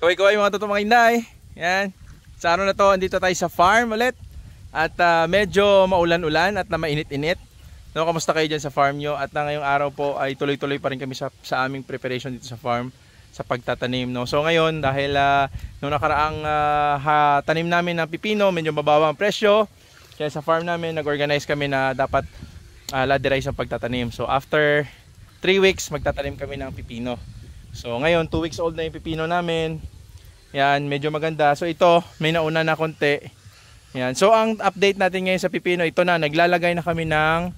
Kaway-kaway mga totoong mga inday. Yan. Sa araw na to, andito tayo sa farm ulit. At medyo maulan-ulan at na mainit-init. No, kamusta kayo dyan sa farm nyo? At ngayong araw po ay tuloy-tuloy pa rin kami sa aming preparation dito sa farm sa pagtatanim. No? So ngayon, dahil nung nakaraang tanim namin ng pipino, medyo mababa ang presyo. Kaya sa farm namin, nag-organize kami na dapat laderize ang pagtatanim. So after 3 weeks, magtatanim kami ng pipino. So ngayon 2 weeks old na yung pipino namin. Yan, medyo maganda. So ito, may nauna na konti. Yan. So ang update natin ngayon sa pipino, ito na, naglalagay na kami ng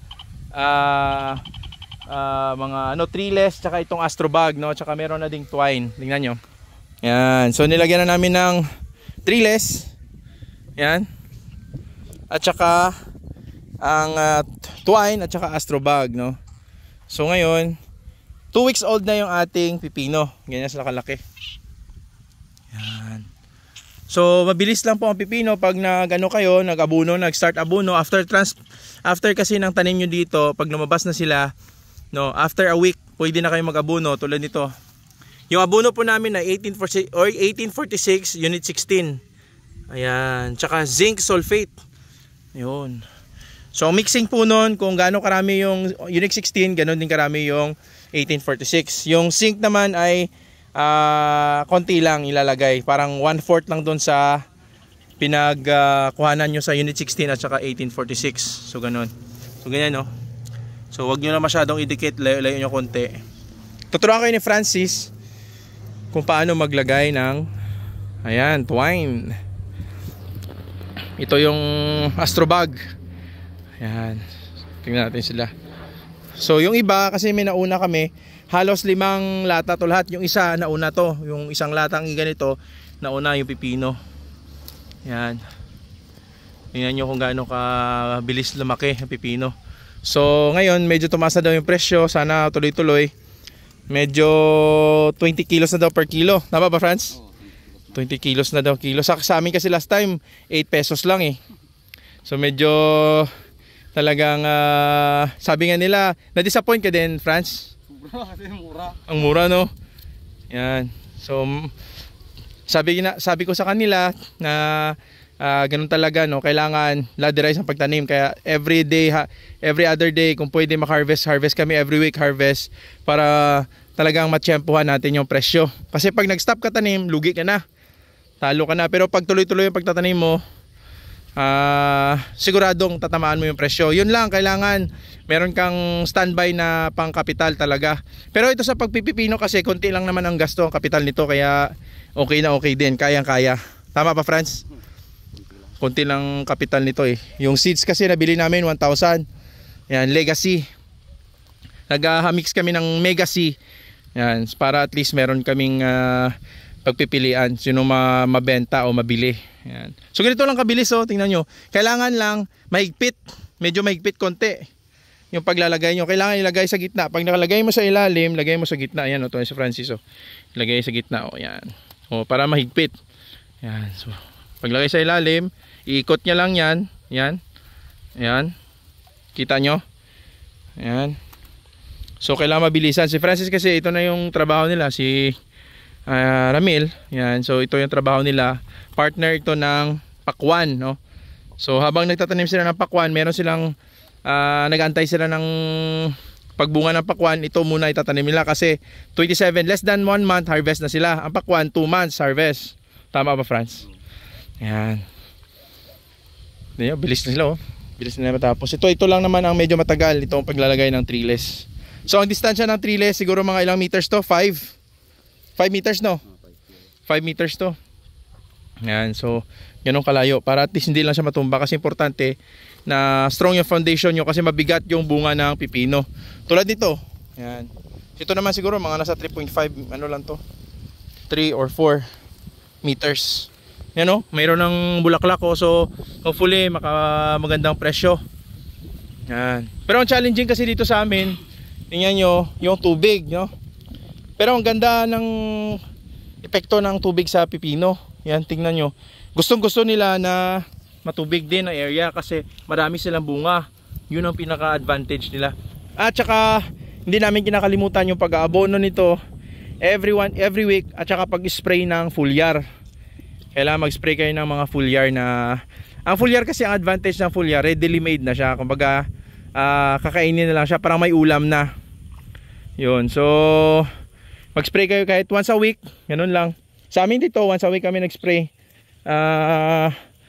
mga treeless, tsaka itong astrobag, no? Tsaka meron na ding twine. Tingnan nyo. Yan. So nilagyan na namin ng treeless. Yan. At tsaka ang twine at tsaka astrobag, no? So ngayon 2 weeks old na yung ating pipino. Ganyan sila kalaki. Yan. So mabilis lang po ang pipino pag nag-ano kayo, nag-abuno, nag-start abuno after kasi ng tanim nyo dito, pag lumabas na sila, no, after a week, pwede na kayo mag-abuno tulad nito. Yung abuno po namin ay 1846 unit 16. Ayan, tsaka zinc sulfate. Ayun. So mixing po nun, kung gaano karami yung unit 16, ganoon din karami yung 1846. Yung zinc naman ay konti lang ilalagay. Parang 1/4 lang doon sa pinagkuhanan nyo sa unit 16 at saka 1846. So ganun. So ganyan, no. So wag nyo na masyadong idikit. Layo nyo konti. Tuturuan kayo ni Francis kung paano maglagay ng ayan, twine. Ito yung astrobag. Ayan. Tingnan natin sila. So yung iba, kasi may nauna kami, halos 5 lata to lahat. Yung isa nauna to, yung isang latang ganito nauna yung pipino. Yan. Tingnan nyo kung gaano kabilis lumaki ang pipino. So ngayon medyo tumasa daw yung presyo. Sana tuloy-tuloy. Medyo 20 kilos na daw per kilo. Tama ba, Franz? 20 kilos na daw kilo. Sa amin kasi last time 8 pesos lang eh. So medyo talagang sabi nga nila, na-disappoint ka din, Franz? Sobra kasi mura. Ang mura, no? Yan. So sabi ko sa kanila na ganun talaga, no? Kailangan laderize ang pagtanim. Kaya every day, every other day, kung pwede harvest kami, every week harvest, para talagang matsyempohan natin yung presyo. Kasi pag nag-stop ka tanim, lugi ka na. Talo ka na. Pero pag tuloy-tuloy yung pagtatanim mo, siguradong tatamaan mo yung presyo. Yun lang, kailangan meron kang standby na pang kapital talaga. Pero ito sa pagpipipino kasi konti lang naman ang gasto, ang kapital nito, kaya okay na okay din, kayang-kaya. Tama pa, Franz? Konti lang kapital nito eh. Yung seeds kasi nabili namin 1,000. Yan, legacy. Nag-mix kami ng Megacy. Yan, para at least meron kaming pagpipilian sino mabenta o mabili. Yan. So ganito lang kabilis, oh, tingnan nyo. Kailangan lang mahigpit, medyo mahigpit konti yung paglalagay nyo. Kailangan ilagay sa gitna. Pag nakalagay mo sa ilalim, lagay mo sa gitna. Ayan, oh, ito si Francis, oh. Ilagay sa gitna, oh, yan. Oh, para mahigpit. Yan. So paglagay sa ilalim, iikot nya lang yan. Yan. Yan. Kita nyo? Yan. So kailangan mabilisan. Si Francis kasi ito na yung trabaho nila, si Ramil. Yan. So ito yung trabaho nila. Partner ito ng pakwan, no? So habang nagtatanim sila ng pakwan, meron silang nag-aantay sila ng pagbunga ng pakwan. Ito muna itatanim nila kasi 27, less than 1 month harvest na sila. Ang pakwan 2 months harvest. Tama ba, Franz? Yan. Bilis na sila, oh. Bilis na matapos. Ito lang naman ang medyo matagal, itong paglalagay ng treeless. So ang distansya ng treeless siguro mga ilang meters to? 5 meters, no? 5 meters to. Yan, so ganun kalayo para at least hindi lang siya matumba, kasi importante na strong yung foundation nyo kasi mabigat yung bunga ng pipino. Tulad nito. Yan. Ito naman siguro mga nasa 3.5 ano lang to. 3 or 4 meters. Yan, oh, mayroon ng bulaklak, oh, so hopefully magandang presyo. Yan. Pero ang challenging kasi dito sa amin, tingnan nyo yung tubig, no? Pero ang ganda ng epekto ng tubig sa pipino. Yan, tingnan nyo. Gustong gusto nila na matubig din ang area kasi marami silang bunga. Yun ang pinaka-advantage nila. At saka hindi namin kinakalimutan yung pag-aabono nito. every week, at saka pag-spray ng foliar. Kailangan mag-spray kayo ng mga foliar na, ang foliar kasi, ang advantage ng foliar, readily made na siya. Kumbaga kakainin na lang siya, parang may ulam na. Yun, so mag-spray kayo kahit once a week, ganun lang. Sa amin dito, once a week kami nag-spray.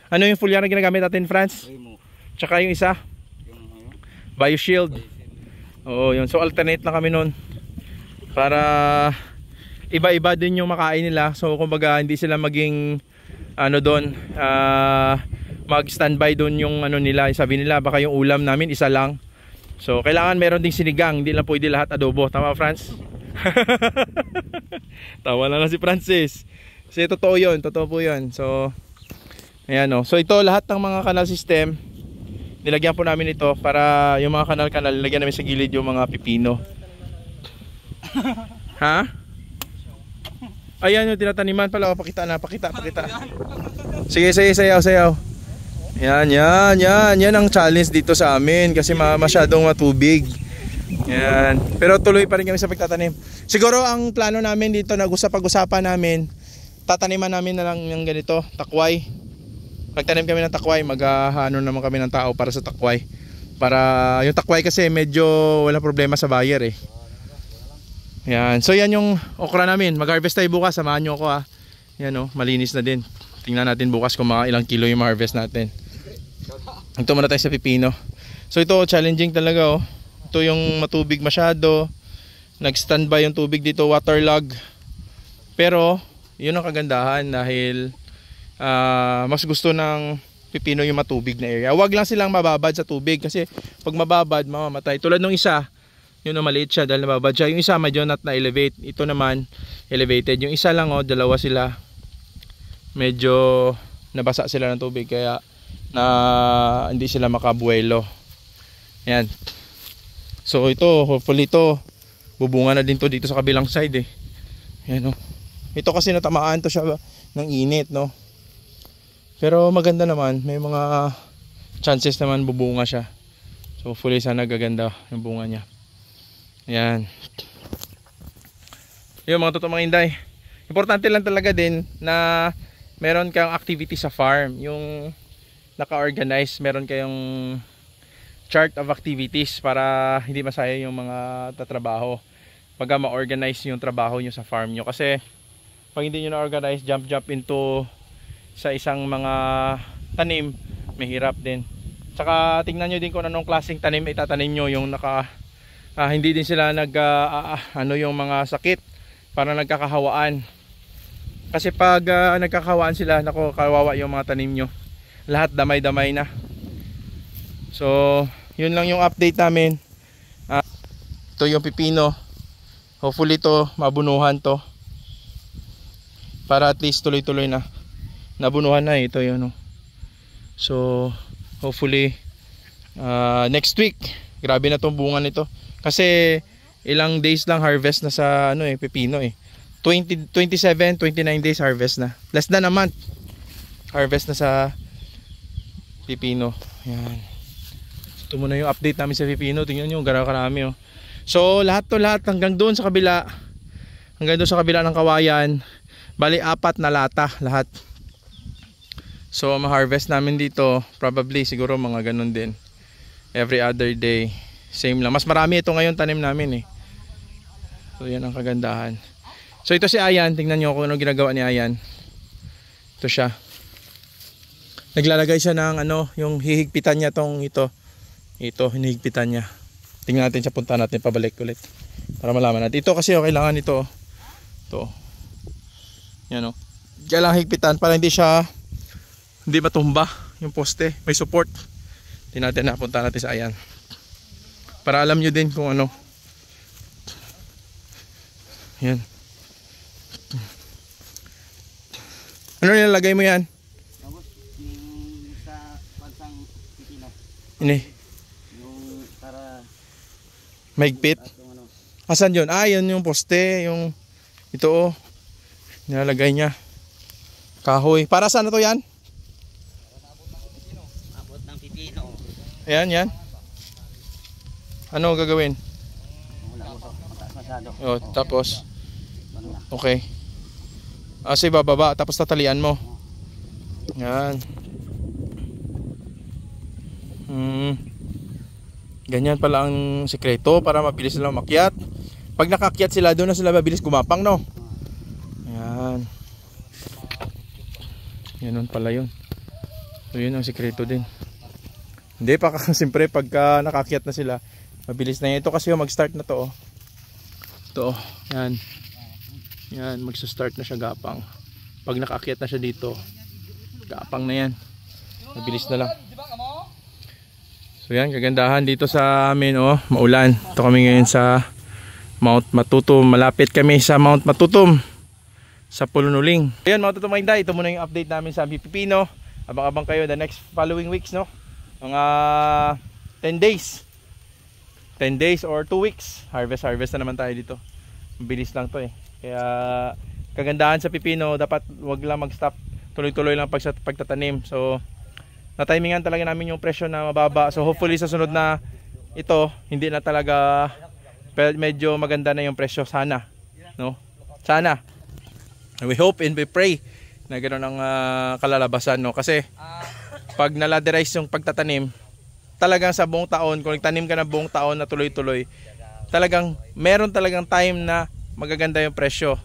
Ano yung foliar na ginagamit natin, Franz? Tsaka yung isa, BioShield. Oo, yun. So alternate na kami nun para iba-iba din yung makain nila. So kumbaga hindi sila maging ano doon, mag-standby doon yung ano nila. Sabi nila baka yung ulam namin isa lang. So kailangan meron ding sinigang, hindi lang pwede lahat adobo. Tama, Franz? Tawa na si Francis. Kasi totoo yun, totoo po yun. So ayan o. So ito lahat ng mga canal system, nilagyan po namin ito para yung mga kanal-kanal, nilagyan namin sa gilid yung mga pipino. Ha? Ayan yung tinataniman pala. Pakita. Sige, sayaw. Yan ang challenge dito sa amin kasi masyadong matubig. Yan. Pero tuloy pa rin kami sa pagtatanim. Siguro ang plano namin dito, pag-usapan namin, tataniman namin na lang ng ganito, takway. Magtanim kami ng takway, maghahano naman kami ng tao para sa takway. Para yung takway kasi medyo wala problema sa buyer eh. Yan. So yan yung okra namin. Mag-harvest tayo bukas, samahan nyo ako ha. Yan o, malinis na din. Tingnan natin bukas kung mga ilang kilo yung ma-harvest natin. Ito muna tayo sa pipino. So ito challenging talaga oh. Ito yung matubig masyado. Nag-standby yung tubig dito, waterlog. Pero yun ang kagandahan dahil mas gusto ng pipino yung matubig na area. Huwag lang silang mababad sa tubig kasi pag mababad mamamatay. Tulad nung isa, yun na maliit siya dahil nababad siya. Yung isa medyo not na elevate. Ito naman elevated. Yung isa lang oh, dalawa sila. Medyo nabasa sila ng tubig kaya hindi sila makabuelo. Yan. So ito, hopefully ito bubunga na din to dito sa kabilang side eh. Yan oh. Ito kasi natamaan to siya ng init no. Pero maganda naman, may mga chances naman bubunga siya. So hopefully sana gaganda yung bunga niya. Yan. Yung mga totoong mga inday. Importante lang talaga din na meron kang activity sa farm. Yung naka-organize, meron kayong chart of activities para hindi masayang yung mga tatrabaho. Pagka ma-organize yung trabaho nyo sa farm nyo. Kasi pag hindi nyo na-organize, jump into sa isang mga tanim, mahirap din. Saka tingnan nyo din kung anong klaseng tanim itatanim nyo. Yung hindi din sila yung mga sakit para nagkakahawaan. Kasi pag nagkakahawaan sila, nako, kawawa yung mga tanim nyo. Lahat damay-damay na. So yun lang yung update namin. Ito yung pipino. Hopefully to mabunuhan to para at least tuloy-tuloy na. Nabunuhan na ito yun. So hopefully next week grabe na tong bunga nito. Kasi ilang days lang harvest na sa pipino eh. 27, 29 days harvest na. Less than a month harvest na sa pipino. Yan. Ito muna yung update namin sa pipino. Tingnan nyo, gano'n karami oh. So lahat hanggang doon sa kabila. Hanggang doon sa kabila ng kawayan. Bali 4 na lata lahat. So ma-harvest namin dito probably siguro mga ganun din. Every other day. Same lang. Mas marami ito ngayon tanim namin eh. So yan ang kagandahan. So ito si Ayan. Tingnan nyo kung ano ginagawa ni Ayan. Ito siya. Naglalagay siya ng yung hihigpitan niya tong ito. Ito, hinihigpitan niya. Tingnan natin siya, punta natin pabalik ulit. Para malaman natin. Ito kasi kailangan ito. Ito. Yan o. Kailangan higpitan para hindi matumba yung poste. May support. Tingnan natin, napunta natin sa Ayan. Para alam nyo din kung ano. Yan. Ano nilalagay mo yan? Tapos yung sa pansang pipino. Ini. Yung para mahigpit. Asan yun? Yun yung poste. Yung ito oh. Nilalagay niya. Kahoy. Para saan na to yan? abot ng pipino. Ayan, yan. Ano gagawin? Wala mo mataas masyado. Oh, tapos Okay. Sa ibababa, tapos tatalian mo. Yan. Ganyan pala ang sikreto para mabilis sila umakyat. Pag nakakyat sila, doon na sila mabilis gumapang, no? Yan. Ganun pala yun. So yun ang sikreto din. Hindi pa siyempre pagka nakakyat na sila, mabilis na yun. Ito kasi mag-start na to, oh. Ito, oh. Yan. Yan, magsa-start na siya gapang. Pag nakakyat na siya dito, gapang na yan. Mabilis na lang. So yan, kagandahan dito sa amin, oh, maulan. Ito kami ngayon sa Mount Matutum. Malapit kami sa Mount Matutum sa Pulunuling. Ayan mga Tutum Inday, ito muna yung update namin sa Pipino. Abang-abang kayo the next following weeks, no? Mga 10 days. 10 days or 2 weeks. Harvest na naman tayo dito. Mabilis lang to eh. Kaya kagandahan sa pipino, dapat wag lang mag-stop. Tuloy-tuloy lang pagtatanim. So na-timingan talaga namin yung presyo na mababa. So hopefully sa sunod na ito, hindi na talaga medyo maganda na yung presyo sana, no? Sana. We hope and we pray na ganoon ang kalalabasan, no? Kasi pag naladerize yung pagtatanim, talagang sa buong taon, kung nagtanim ka na buong taon na tuloy-tuloy, talagang meron talagang time na magaganda yung presyo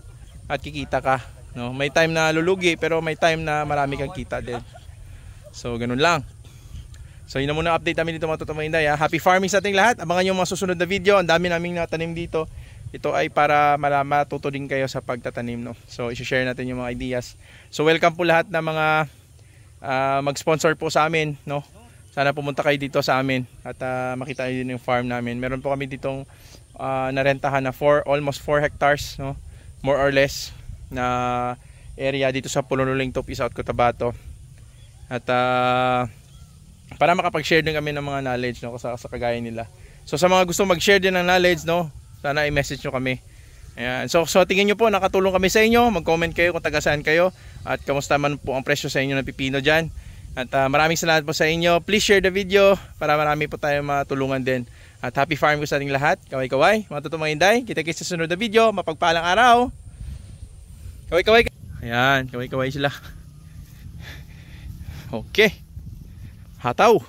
at kikita ka, no? May time na lulugi pero may time na marami kang kita din. So ganun lang. So yun na muna update namin dito mga Tutum Inday, ha? Happy farming sa ating lahat. Abangan yung mga susunod na video. Ang dami naming natanim dito. Ito ay para matuto din kayo sa pagtatanim, no? So i-share natin yung mga ideas. So welcome po lahat na mga mag-sponsor po sa amin, no? Sana pumunta kayo dito sa amin at makita niyo din yung farm namin. Meron po kami ditong narentahan na almost 4 hectares, no? More or less na area dito sa Pulunuling, Tupi, South Cotabato. At para makapag-share din kami ng mga knowledge, no, sa kagaya nila. So sa mga gusto mag-share din ng knowledge, no, sana i-message nyo kami. Ayan. So tingin nyo po, nakatulong kami sa inyo. Mag-comment kayo kung taga saan kayo at kamusta man po ang presyo sa inyo ng pipino dyan. At maraming salamat po sa inyo. Please share the video para marami po tayo matulungan din. At happy farm ko sa ating lahat. Kaway-kaway, mga Tutum Inday. Kita-kits sa sunod na video. Mapagpalang araw. Kaway-kaway. Ayan, kaway-kaway sila. Okay. Hataw.